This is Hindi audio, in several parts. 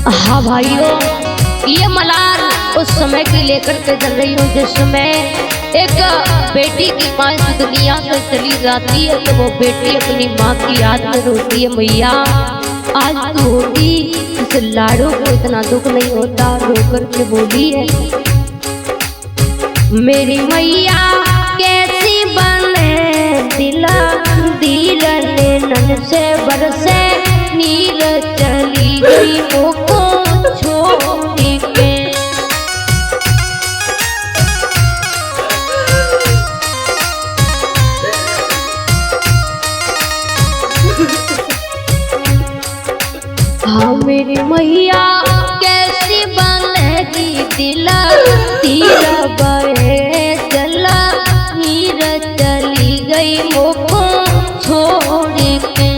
हाँ भाइयों, ये मलार उस समय की लेकर के चल रही हूँ जिस समय एक बेटी की माँ इस दुनिया से चली जाती है, तो वो बेटी अपनी माँ की याद में रोती है। मैया आज तू होती, इस लाड़ो को इतना दुख नहीं होता। रो कर के बोली है, मेरी मैया कैसी बने दिला दीरने नन से बरसे नीर चली गई मुको छोड़ के। हाँ मेरी मैया कैसी बनेगी दिला तीरा बहे चला नीर चली गई मुको छोड़ के।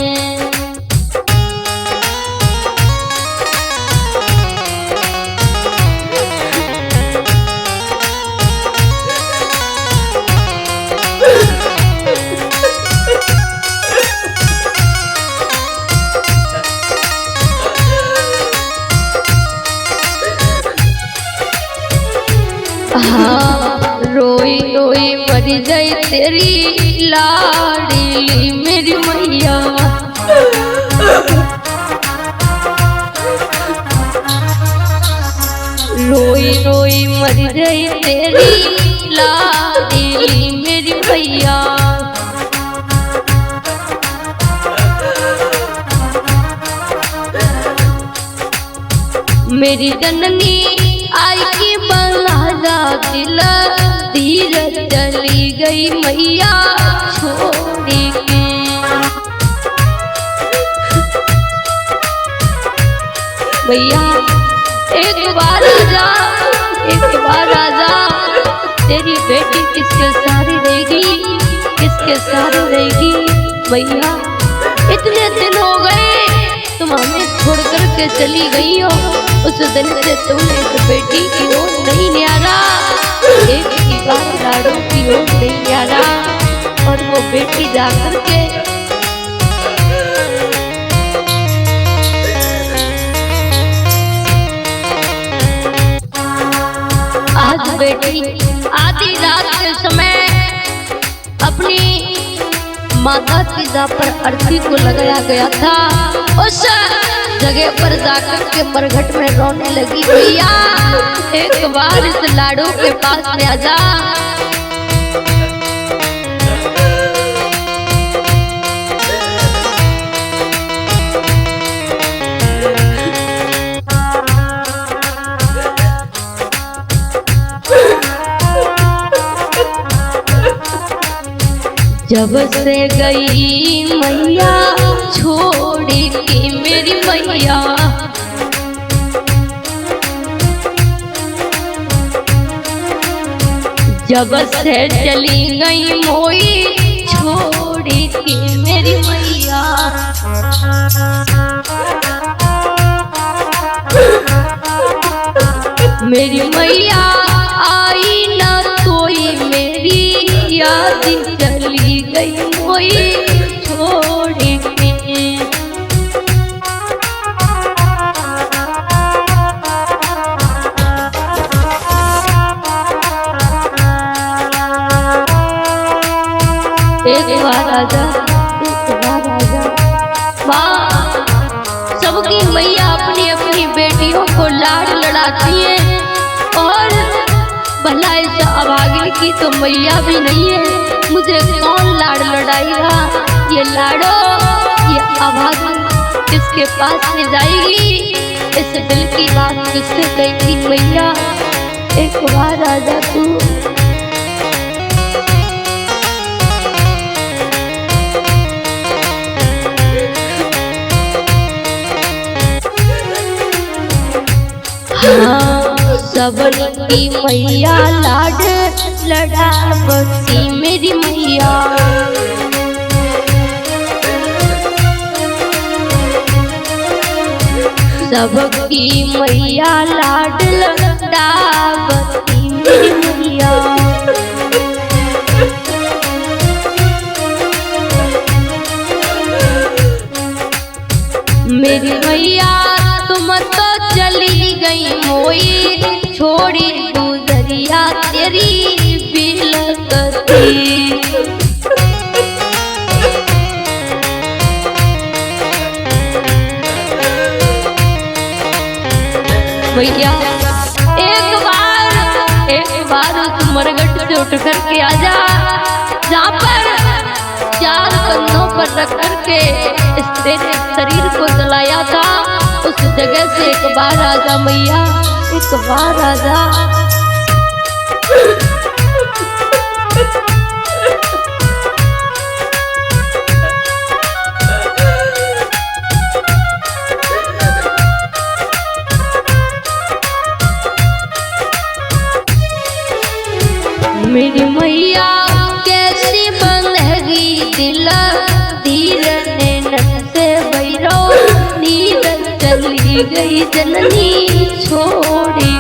हाँ रोई रोई मर गई तेरी लाडली मेरी मैया। रोई रोई मर गई तेरी लाडली मेरी मैया। मेरी जननी आई की बना दिला धीर चली गई मैया छोड़ के। मैया एक बार आजा, एक बार आजा, तेरी बेटी किसके सहारे रहेगी, किसके सहारे रहेगी। मैया इतने दिन हो गए तुम हमें छोड़ कर के चली गई हो, उस दिन से तुमने एक बेटी की ओर नहीं न्यारा, एक की बात लाड़ों की ओर नहीं न्यारा। और वो बेटी जाकर के आज बेटी आधी रात के समय अपनी माता पिता पर अर्थी को लगाया गया था, उस जगह पर जाकर के मरघट में रोने लगी। भैया एक बार इस लाडू के पास में आजा। जब से गई मैया छोड़ के मेरी मैया, जब से चली गई मोई छोड़ के मेरी मैया। मेरी मैया आई ना कोई मेरी याद चली गई मोई छोड़ के। एक बार आजा, एक बार आजा। माँ सबकी मैया अपनी अपनी बेटियों को लाड लड़ाती है, और भला इस अभागिन की तो मैया भी नहीं है, मुझे कौन लाड लड़ाएगा। ये लाडो ये अभागिन किसके पास में जाएगी, इस दिल की बात किससे कहेगी। मैया एक बार आजा तू। सबकी मैया लाड लड़ावती मेरी मैया। सबकी मैया लाड लड़ावती मेरी मैया। मेरी मैया तुम तो चली गई मोई, छोड़ी गुजरिया तेरी बिलकती। भैया एक बार उस मरघट से उठ करके आजा, जहाँ पर चार कंधों पर रख करके इस तेरे शरीर को जलाया था, उस जगह से एक बार आजा मैया, एक बार आजा। मेरी मैया कैसी बंधगी दिल, धीर नैनन से भैरो नीर चली गई जननी छोड़ी।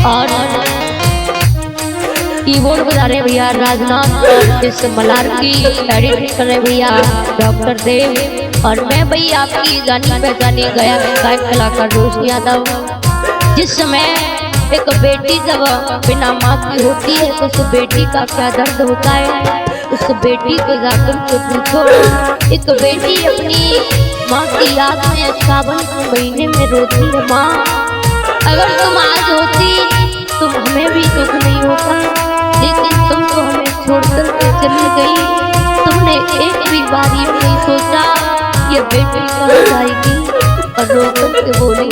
और कीबोर्ड बजा रहे भैया राजनाथ, इस मलार की एडिट कर रहे भैया डॉक्टर देव, और मैं भैया आपकी जानी पहचानी गायक कलाकार रोशनी यादव। जिस समय एक बेटी जब बिना माँ की होती है तो उस बेटी का क्या दर्द होता है, उस बेटी को जाकर के पूछो। एक बेटी अपनी माँ की याद में सावन के महीने में रोती है, माँ अगर तुम आज होती तो हमें भी दुख नहीं होता, लेकिन तुम तो हमें छोड़कर के चली गई। तुमने एक भी बार ये नहीं सोचा ये बेटी कहाँ जाएगी, और रोकर के बोली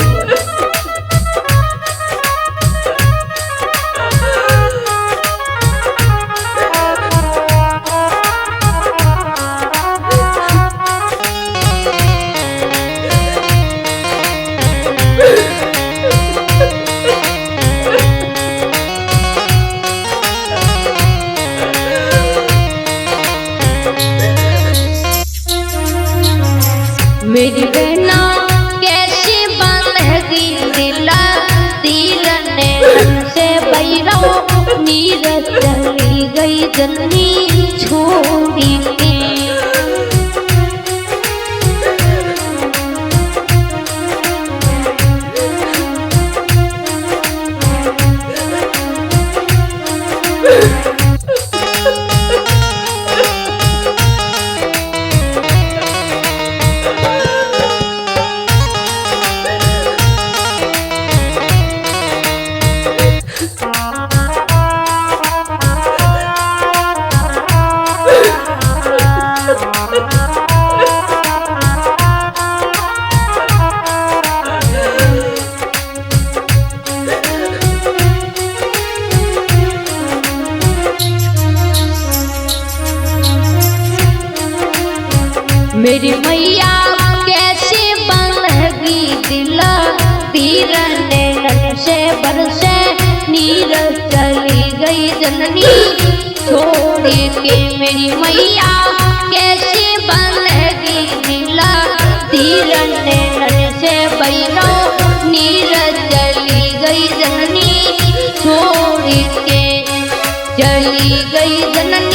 मेरी बहना कैसी बंधगी दिल, दिल नैनन से भैरो नीर चली गई जननी छोड़ी के। मेरी मैया कैसी बंधगी दिल, धीर नैनन से बरसे नीर चली गई जननी छोड़ी के। मेरी मैया कैसी बंधगी दिल, धीर नैनन से भैरो नीर चली गई जननी छोड़ी के, चली गई जननी।